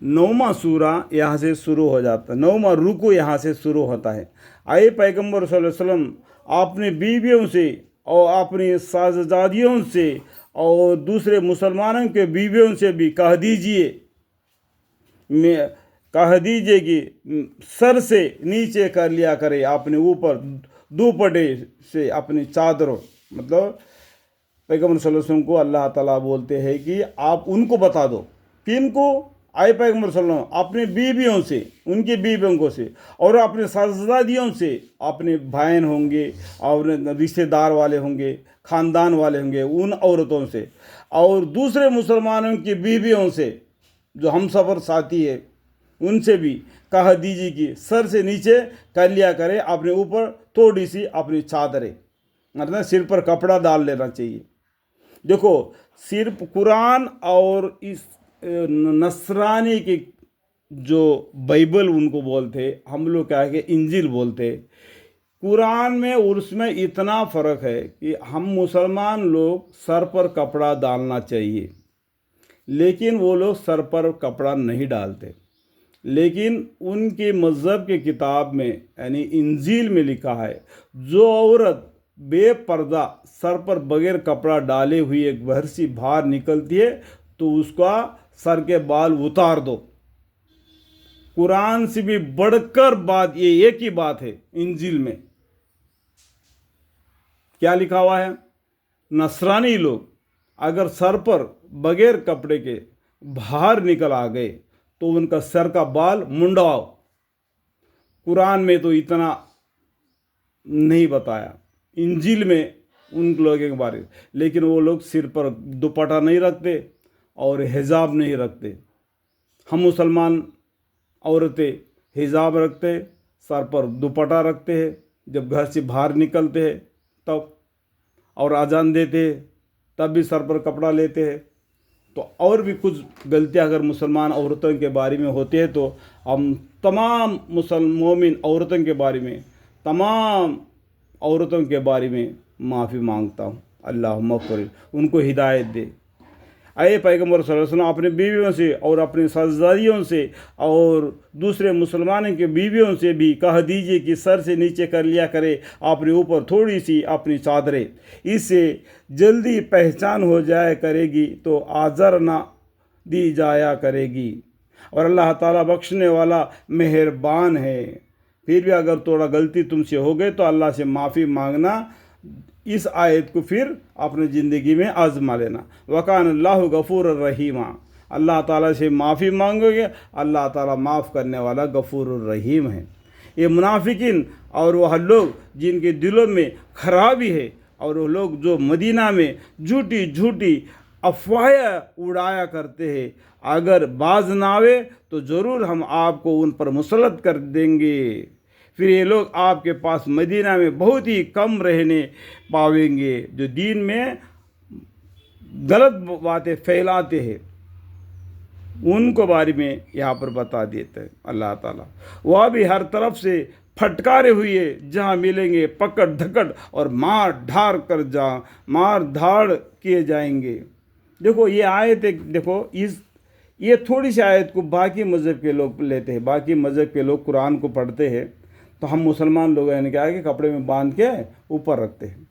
9वां सूरा यहाँ से शुरू हो जाता है, 9वां रुकू यहाँ से शुरू होता है। आए पैगंबर सल्लल्लाहु अलैहि वसल्लम अपनी बीवियों से और अपनी साहबजादियों से और दूसरे मुसलमानों के बीवियों से भी कह दीजिए कि सर से नीचे कर लिया करे अपने ऊपर दुपट्टे से अपनी चादरों, मतलब पैगंबर सल्लल्लाहु अलैहि वसल्लम को अल्लाह ताला बोलते हैं कि आप उनको बता दो, किनको, आए पैगंबर सल्लल्लाहु अलैहि वसल्लम अपनी बीवियों से, उनकी बीवियों को से और अपने साहबजादियों से, अपने भाई होंगे और रिश्तेदार वाले होंगे, ख़ानदान वाले होंगे, उन औरतों से और दूसरे मुसलमानों की बीवियों से जो हम सफ़र साथी है उनसे भी कह दीजिए कि सर से नीचे कर लिया करे अपने ऊपर थोड़ी सी अपनी चादरें, मतलब सिर पर कपड़ा डाल लेना चाहिए। देखो, सिर्फ कुरान और इस नसरानी की जो बाइबल उनको बोलते, हम लोग क्या है कि इंजील बोलते, कुरान में और उसमें इतना फ़र्क है कि हम मुसलमान लोग सर पर कपड़ा डालना चाहिए, लेकिन वो लोग सर पर कपड़ा नहीं डालते। लेकिन उनके मज़हब के किताब में यानी इंजील में लिखा है, जो औरत बेपर्दा सर पर बगैर कपड़ा डाले हुए घर से बाहर निकलती है तो उसका सर के बाल उतार दो। कुरान से भी बढ़कर बात ये एक ही बात है इंजील में। क्या लिखा हुआ है? नसरानी लोग अगर सर पर बगैर कपड़े के बाहर निकल आ गए तो उनका सर का बाल मुंडवाओ। कुरान में तो इतना नहीं बताया, इंजील में उन लोगों के बारे में, लेकिन वो लोग सिर पर दुपट्टा नहीं रखते और हिजाब नहीं रखते। हम मुसलमान औरतें हिजाब रखते, सर पर दुपट्टा रखते हैं, जब घर से बाहर निकलते हैं तब, और अजान देते हैं तब भी सर पर कपड़ा लेते हैं। तो और भी कुछ गलतियां अगर मुसलमान औरतों के बारे में होती है तो हम तमाम मोमिन औरतों के बारे में, तमाम औरतों के बारे में माफ़ी मांगता हूँ। अल्लाह मग़फ़िर, उनको हिदायत दे। आए पैगंबर सल्लल्लाहु अलैहि वसल्लम अपने बीवियों से और अपनी साहबजादियों से और दूसरे मुसलमानों के बीवियों से भी कह दीजिए कि सर से नीचे कर लिया करे अपने ऊपर थोड़ी सी अपनी चादरें, इससे जल्दी पहचान हो जाया करेगी तो आज़र ना दी जाया करेगी, और अल्लाह ताला बख्शने वाला मेहरबान है। फिर भी अगर थोड़ा गलती तुमसे हो गई तो अल्लाह से माफ़ी मांगना, इस आयत को फिर अपनी ज़िंदगी में आज़मा लेना। वकान अल्लाह गफ़ूर रहीमा, अल्लाह ताला से माफ़ी मांगोगे, अल्लाह ताला माफ़ करने वाला गफ़ूर रहीम है। ये मुनाफिकीन और वह लोग जिनके दिलों में खराबी है, और वो लोग जो मदीना में झूठी झूठी अफवाहें उड़ाया करते हैं, अगर बाज ना आवे तो ज़रूर हम आपको उन पर मुसलत कर देंगे। फिर ये लोग आपके पास मदीना में बहुत ही कम रहने पाएंगे जो दीन में गलत बातें फैलाते हैं, उनको बारे में यहाँ पर बता देते हैं अल्लाह ताला। वह भी हर तरफ से फटकारे हुए जहाँ मिलेंगे पकड़ धकड़ और मार धाड़ किए जाएंगे। देखो ये आयत एक, देखो ये थोड़ी सी आयत को बाकी मज़हब के लोग लेते हैं, बाकी मज़हब के लोग कुरान को पढ़ते हैं, तो हम मुसलमान लोग यानी क्या है कि कपड़े में बांध के ऊपर रखते हैं।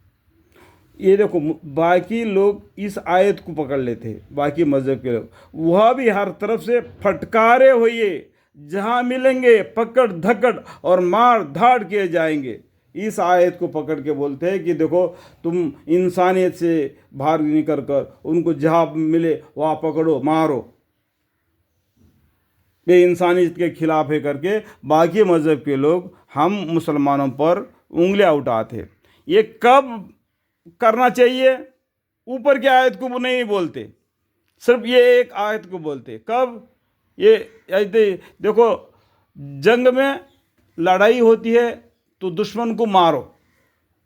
ये देखो बाकी लोग इस आयत को पकड़ लेते हैं, बाकी मज़हब के लोग, वह भी हर तरफ से फटकारे हुए जहाँ मिलेंगे पकड़ धकड़ और मार धाड़ किए जाएंगे। इस आयत को पकड़ के बोलते हैं कि देखो तुम इंसानियत से बाहर निकल कर उनको जहाँ मिले वहाँ पकड़ो मारो, ये इंसानियत के खिलाफ है करके बाकी मज़हब के लोग हम मुसलमानों पर उंगलियां उठाते। ये कब करना चाहिए? ऊपर की आयत को नहीं बोलते, सिर्फ ये एक आयत को बोलते। कब? ये देखो जंग में लड़ाई होती है तो दुश्मन को मारो,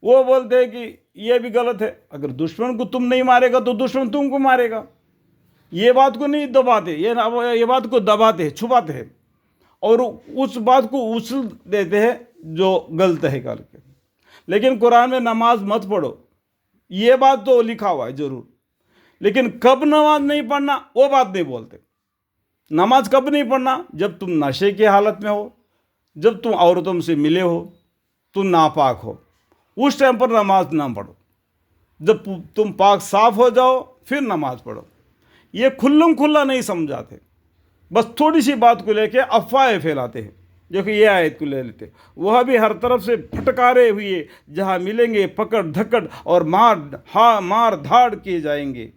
वो बोलते हैं कि ये भी गलत है, अगर दुश्मन को तुम नहीं मारेगा तो दुश्मन तुमको मारेगा। ये बात को नहीं दबाते, ये बात को दबाते हैं, छुपाते हैं, और उस बात को उछल देते हैं जो गलत है करके। लेकिन कुरान में नमाज मत पढ़ो, ये बात तो लिखा हुआ है ज़रूर, लेकिन कब नमाज नहीं पढ़ना वो बात नहीं बोलते। नमाज कब नहीं पढ़ना? जब तुम नशे की हालत में हो, जब तुम औरतों से मिले हो, तुम नापाक हो, उस टाइम पर नमाज ना पढ़ो। जब तुम पाक साफ हो जाओ फिर नमाज पढ़ो। ये खुल्लम खुल्ला नहीं समझाते, बस थोड़ी सी बात को लेके अफवाहें फैलाते हैं। देखो ये आयत को ले लेते, वह भी हर तरफ से फटकारे हुए जहाँ मिलेंगे पकड़ धकड़ और मार धाड़ किए जाएंगे,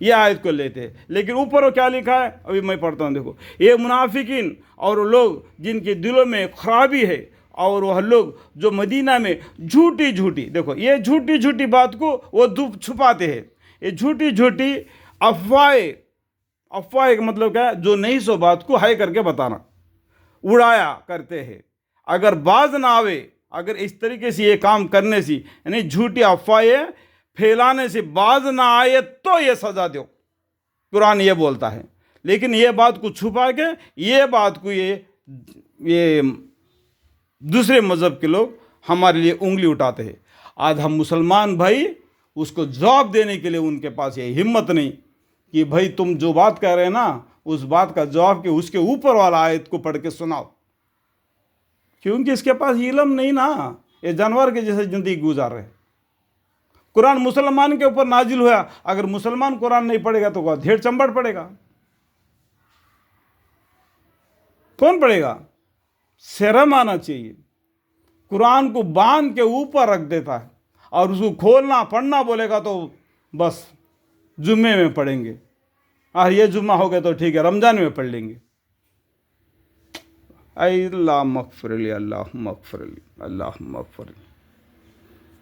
ये आयत को लेते हैं। लेकिन ऊपर वो क्या लिखा है, अभी मैं पढ़ता हूँ। देखो, ये मुनाफिकीन और लोग जिनके दिलों में खराबी है, और वह लोग जो मदीना में झूठी झूठी, देखो ये झूठी झूठी बात को वो छुपाते हैं। ये झूठी झूठी अफवाहें, अफवाह का मतलब क्या है? जो नहीं सो बात को हाई करके बताना, उड़ाया करते हैं। अगर बाज ना आवे, अगर इस तरीके से ये काम करने से, यानी झूठी अफवाहें फैलाने से बाज ना आए तो ये सजा दो, कुरान ये बोलता है। लेकिन ये बात को छुपा के ये बात को ये दूसरे मज़हब के लोग हमारे लिए उंगली उठाते हैं। आज हम मुसलमान भाई उसको जवाब देने के लिए उनके पास ये हिम्मत नहीं कि भाई तुम जो बात कह रहे हैं ना, उस बात का जवाब के उसके ऊपर वाला आयत को पढ़ के सुनाओ, क्योंकि इसके पास इल्म नहीं ना, ये जानवर के जैसे ज़िंदगी गुजार रहे। कुरान मुसलमान के ऊपर नाजिल हुआ, अगर मुसलमान कुरान नहीं पढ़ेगा तो धेड़ चंबड़ पड़ेगा, कौन पढ़ेगा? शर्म आना चाहिए। कुरान को बांध के ऊपर रख देता है, और उसको खोलना पढ़ना बोलेगा तो बस जुम्मे में पढ़ेंगे, ये जुम्मा हो गया तो ठीक है, रमज़ान में पढ़ लेंगे। अल्लाह मग़फ़िरली, अल्लाह मग़फ़िरली, अल्लाह मग़फ़िरली।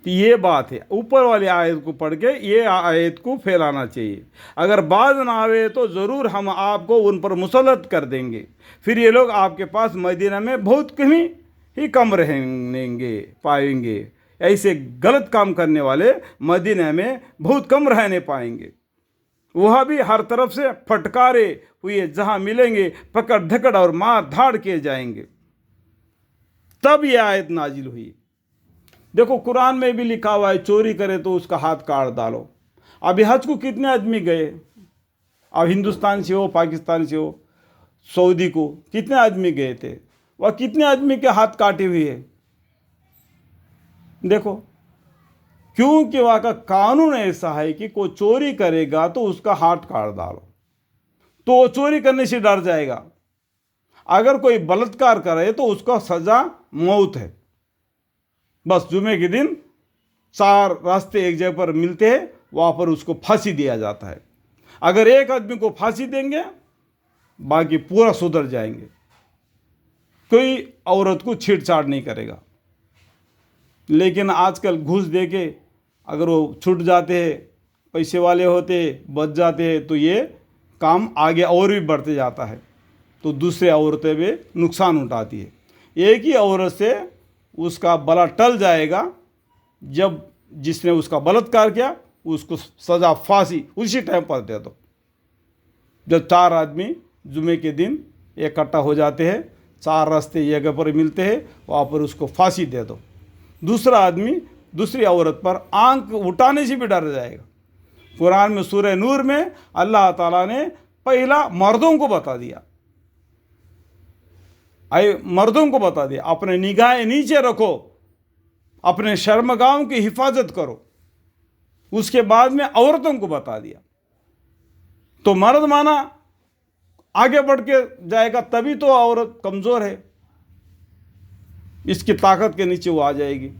तो ये बात है, ऊपर वाली आयत को पढ़ के ये आयत को फैलाना चाहिए। अगर बाज ना आवे तो ज़रूर हम आपको उन पर मुसल्लत कर देंगे, फिर ये लोग आपके पास मदीना में बहुत कहीं ही कम रहेंगे पाएंगे। ऐसे गलत काम करने वाले मदीना में बहुत कम रहने पाएंगे। वह भी हर तरफ से फटकारे हुए जहाँ मिलेंगे पकड़ धकड़ और मार धाड़ किए जाएंगे। तब यह आयत नाजिल हुई। देखो कुरान में भी लिखा हुआ है, चोरी करे तो उसका हाथ काट डालो। अभी हज को कितने आदमी गए? अब हिंदुस्तान से हो, पाकिस्तान से हो, सऊदी को कितने आदमी गए थे? वह कितने आदमी के हाथ काटे हुए हैं? देखो, क्योंकि वहाँ का कानून ऐसा है कि कोई चोरी करेगा तो उसका हाथ काट डालो, तो वो चोरी करने से डर जाएगा। अगर कोई बलात्कार करे तो उसका सजा मौत है। बस जुमे के दिन 4 रास्ते एक जगह पर मिलते हैं, वहाँ पर उसको फांसी दिया जाता है। अगर एक आदमी को फांसी देंगे बाकी पूरा सुधर जाएंगे, कोई औरत को छेड़छाड़ नहीं करेगा। लेकिन आजकल घूस दे के अगर वो छूट जाते हैं, पैसे वाले होते बच जाते हैं, तो ये काम आगे और भी बढ़ते जाता है, तो दूसरे औरतें भी नुकसान उठाती है। एक ही औरत से उसका बला टल जाएगा जब जिसने उसका बलात्कार किया उसको सज़ा फांसी उसी टाइम पर दे दो। जब 4 आदमी जुमे के दिन इकट्ठा हो जाते हैं, 4 रास्ते जगह पर मिलते हैं, वहाँ पर उसको फांसी दे दो। दूसरा आदमी दूसरी औरत पर आंख उठाने से भी डर जाएगा। कुरान में सूरह नूर में अल्लाह ताला ने पहला मर्दों को बता दिया, मर्दों को बता दिया अपने निगाहें नीचे रखो, अपने शर्मगाहों की हिफाजत करो। उसके बाद में औरतों को बता दिया। तो मर्द माना आगे बढ़ के जाएगा, तभी तो औरत कमज़ोर है, इसकी ताकत के नीचे वो आ जाएगी।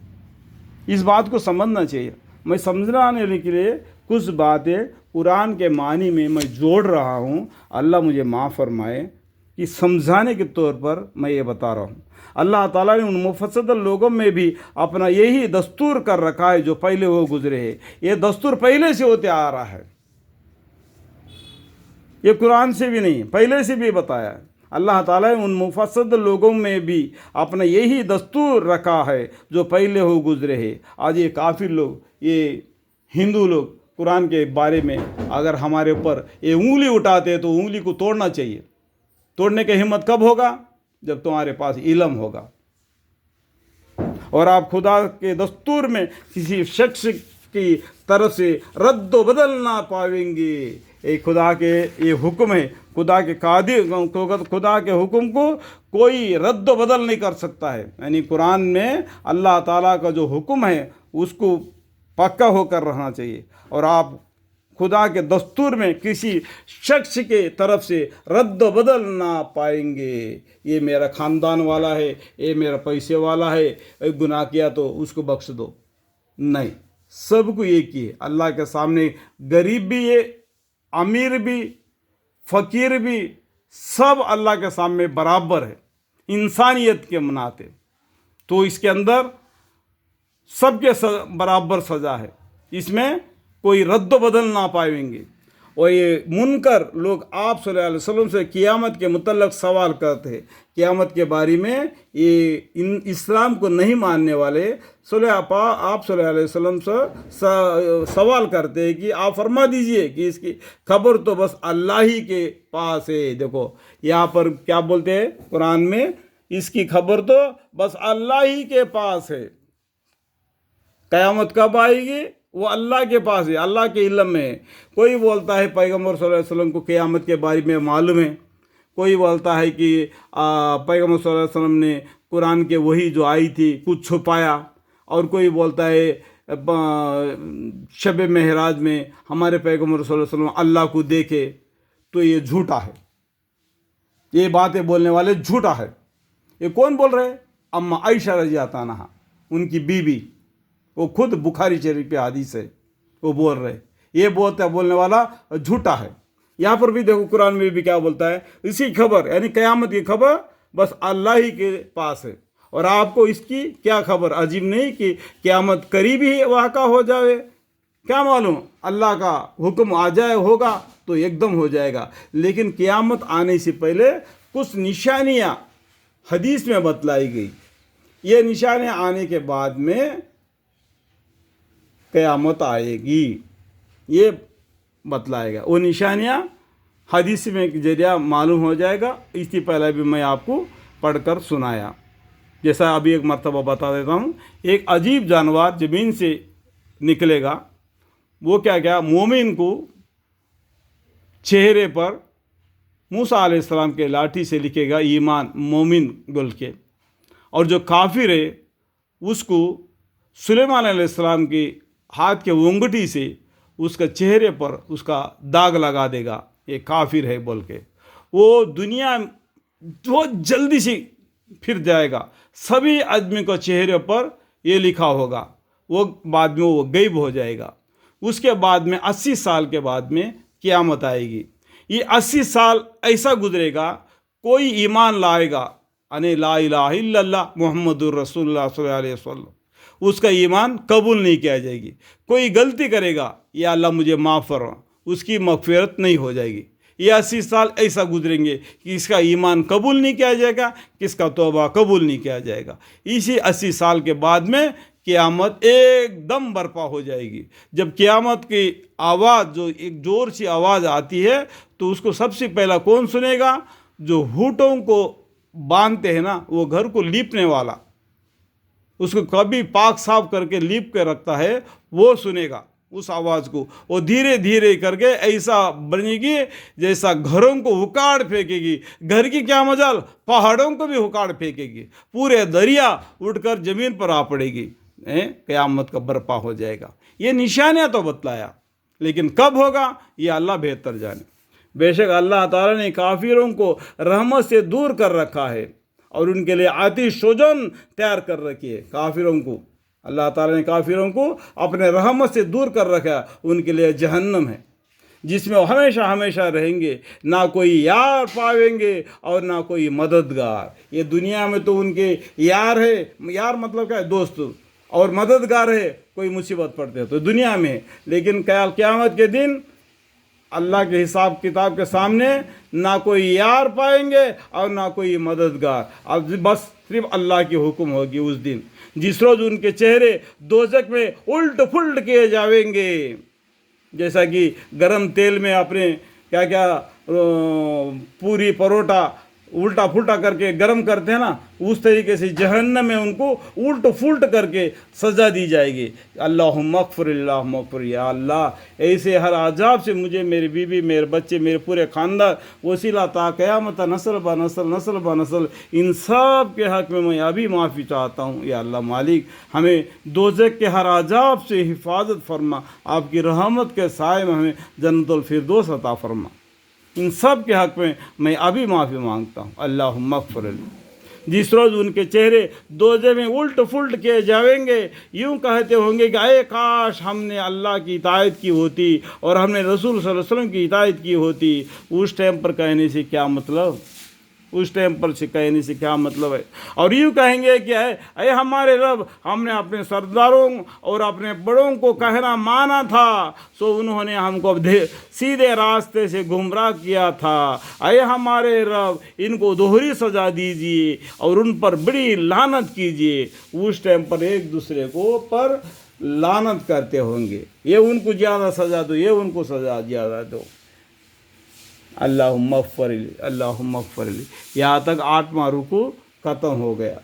इस बात को समझना चाहिए। मैं समझाने के लिए कुछ बातें कुरान के मानी में मैं जोड़ रहा हूँ। अल्लाह मुझे माफ़ फरमाए कि समझाने के तौर पर मैं ये बता रहा हूँ। अल्लाह ताला ने उन मुफस्सदल लोगों में भी अपना यही दस्तूर कर रखा है जो पहले वो गुजरे हैं। ये दस्तूर पहले से होते आ रहा है, ये कुरान से भी नहीं, पहले से भी बताया है। अल्लाह ताला ने उन मुफस्सदल लोगों में भी अपना यही दस्तूर रखा है जो पहले हो गुजरे हैं। आज ये काफिर लोग, ये हिंदू लोग कुरान के बारे में अगर हमारे ऊपर ये उंगली उठाते हैं तो उंगली को तोड़ना चाहिए। तोड़ने की हिम्मत कब होगा? जब तुम्हारे पास इल्म होगा और आप खुदा के दस्तूर में किसी शख्स की तरफ से रद्द बदल ना पाएंगे। ये खुदा के ये हुक्म है, खुदा के हुक्म को कोई रद्द बदल नहीं कर सकता है। यानी कुरान में अल्लाह ताला का जो हुक्म है उसको पक्का होकर रहना चाहिए, और आप खुदा के दस्तूर में किसी शख्स के तरफ से रद्द बदल ना पाएंगे। ये मेरा ख़ानदान वाला है, ये मेरा पैसे वाला है, एक गुनाह किया तो उसको बख्श दो, नहीं, सबको एक ही है। अल्लाह के सामने गरीब भी है, अमीर भी, फ़कीर भी, सब अल्लाह के सामने बराबर है इंसानियत के नाते। तो इसके अंदर सबके बराबर सज़ा है, इसमें कोई रद्द बदल ना पाएंगे। और ये मुनकर लोग आप सल्लल्लाहु अलैहि वसल्लम से क़यामत के मुतल्लक़ सवाल करते हैं, क़यामत के बारे में ये इस्लाम को नहीं मानने वाले आप सल्लल्लाहु अलैहि वसल्लम से सवाल करते हैं कि आप फरमा दीजिए कि इसकी खबर तो बस अल्लाह ही के पास है। देखो यहाँ पर क्या बोलते हैं कुरान में, इसकी खबर तो बस अल्लाह ही के पास है। क़यामत कब आएगी वो अल्लाह के पास है, अल्लाह के इल्म में है। कोई बोलता है पैगम्बर सल्लल्लाहु अलैहि वसल्लम को क़यामत के बारे में मालूम है, कोई बोलता है कि पैगम्बर सल्लल्लाहु अलैहि वसल्लम ने कुरान के वही जो आई थी कुछ छुपाया, और कोई बोलता है शब महराज में हमारे पैगम्बर सल्लल्लाहु अलैहि वसल्लम अल्लाह को देखे। तो ये झूठा है, ये बातें बोलने वाले झूठा है। ये कौन बोल रहे हैं? अम्मा आयशा रज़ी अल्लाह अन्हा, उनकी बीवी, वो खुद बुखारी शरीफ पे हदीस है, वो बोल रहे, ये बोलने वाला झूठा है। यहाँ पर भी देखो कुरान में भी क्या बोलता है, इसी खबर यानी क़यामत की खबर बस अल्लाह ही के पास है। और आपको इसकी क्या खबर? अजीब नहीं कि क़यामत करीब ही वाक़ा हो जाए? क्या मालूम, अल्लाह का हुक्म आ जाए होगा तो एकदम हो जाएगा, लेकिन क़यामत आने से पहले कुछ निशानियाँ हदीस में बतलाई गई। ये निशानियाँ आने के बाद में क़यामत आएगी, ये बतलाएगा। वो निशानियाँ हदीस में के जरिया मालूम हो जाएगा। इससे पहले भी मैं आपको पढ़कर सुनाया। जैसा अभी एक मर्तबा बता देता हूँ, एक अजीब जानवर ज़मीन से निकलेगा। वो क्या मोमिन को चेहरे पर मूसा अलैहिस्सलाम के लाठी से लिखेगा ईमान मोमिन बोल के, और जो काफिर है उसको सुलेमान अलैहिस्सलाम की हाथ के उंगली से उसका चेहरे पर उसका दाग लगा देगा, ये काफिर है बोल के। वो दुनिया बहुत जल्दी से फिर जाएगा, सभी आदमी को चेहरे पर ये लिखा होगा, वो बाद में वो गायब हो जाएगा। उसके बाद में 80 साल के बाद में क़यामत आएगी। ये 80 साल ऐसा गुजरेगा, कोई ईमान लाएगा अने ला इलाहा इल्लल्लाह मुहम्मदुर रसूलुल्लाह सल्लल्लाहु अलैहि वसल्लम, उसका ईमान कबूल नहीं किया जाएगी। कोई गलती करेगा, या अल्लाह मुझे माफ़ फरमा, उसकी मग़फ़िरत नहीं हो जाएगी। ये 80 साल ऐसा गुजरेंगे कि इसका ईमान कबूल नहीं किया जाएगा, किसका तौबा कबूल नहीं किया जाएगा। इसी 80 साल के बाद में क़यामत एकदम बर्पा हो जाएगी। जब क़यामत की आवाज़, जो एक ज़ोर सी आवाज़ आती है, तो उसको सबसे पहला कौन सुनेगा? जो हूटों को बांधते हैं ना, वो घर को लीपने वाला, उसको कभी पाक साफ करके लीप के रखता है, वो सुनेगा उस आवाज़ को। वो धीरे धीरे करके ऐसा बनेगी जैसा घरों को उखाड़ फेंकेगी। घर की क्या मजाल, पहाड़ों को भी उखाड़ फेंकेगी, पूरे दरिया उठकर ज़मीन पर आ पड़ेगी। क़यामत का बर्पा हो जाएगा। ये निशानियाँ तो बतलाया, लेकिन कब होगा ये अल्लाह बेहतर जाने। बेशक अल्लाह ताला ने काफिरों को रहमत से दूर कर रखा है और उनके लिए आतिश सोजन तैयार कर रखी है। काफिरों को अल्लाह ताला ने काफिरों को अपने रहमत से दूर कर रखा है। उनके लिए जहन्नम है जिसमें वो हमेशा हमेशा रहेंगे, ना कोई यार पावेंगे और ना कोई मददगार। ये दुनिया में तो उनके यार है, यार मतलब क्या है, दोस्त, और मददगार है कोई मुसीबत पड़ते है तो दुनिया में, लेकिन क़यामत के दिन अल्लाह के हिसाब किताब के सामने ना कोई यार पाएंगे और ना कोई मददगार। अब बस सिर्फ अल्लाह की हुक्म होगी उस दिन, जिस रोज़ उनके चेहरे दोज़ख में उल्ट पुल्ट किए जाएंगे, जैसा कि गरम तेल में अपने क्या पूरी परोठा الٹا پھلٹا کر کے گرم کرتے ہیں نا، اس طریقے سے جہنم میں ان کو الٹ پھلٹ کر کے سزا دی جائے گی۔ اللہم اغفر، اللہم اغفر، یا اللہ ایسے ہر عذاب سے مجھے، میری بیوی، میرے بچے، میرے پورے خاندان وسیلہ تا قیامت، نسل با نسل، نسل با نسل، ان سب کے حق میں ابھی معافی چاہتا ہوں۔ یا اللہ مالک ہمیں دوزخ کے ہر عذاب سے حفاظت فرما، آپ کی رحمت کے سائے میں ہمیں جنت الفردوس عطا فرما۔ ان سب کے حق میں ابھی معافی مانگتا ہوں۔ اللہم اغفر لی۔ جس روز ان کے چہرے دوزخ میں الٹ پھلٹ کیے جائیں گے، یوں کہتے ہوں گے کہ اے کاش ہم نے اللہ کی اطاعت کی ہوتی اور ہم نے رسول صلی اللہ علیہ وسلم کی اطاعت کی ہوتی۔ اس ٹائم پر کہنے سے کیا مطلب؟ اس ٹائم پر سے کہنے سے کیا مطلب ہے؟ اور یوں کہیں گے کہ اے ہمارے رب، ہم نے اپنے سرداروں اور اپنے بڑوں کو کہنا مانا تھا، سو انہوں نے ہم کو سیدھے راستے سے گمراہ کیا تھا۔ اے ہمارے رب، ان کو دوہری سزا دیجیے اور ان پر بڑی لعنت کیجیے۔ اس ٹائم پر ایک دوسرے کو پر لعنت کرتے ہوں گے، یہ ان کو زیادہ سزا دو، یہ ان کو سزا زیادہ دو۔ اللہم اغفر لی، اللہم اغفر لی۔ یہاں تک 8واں رکوع ختم ہو گیا۔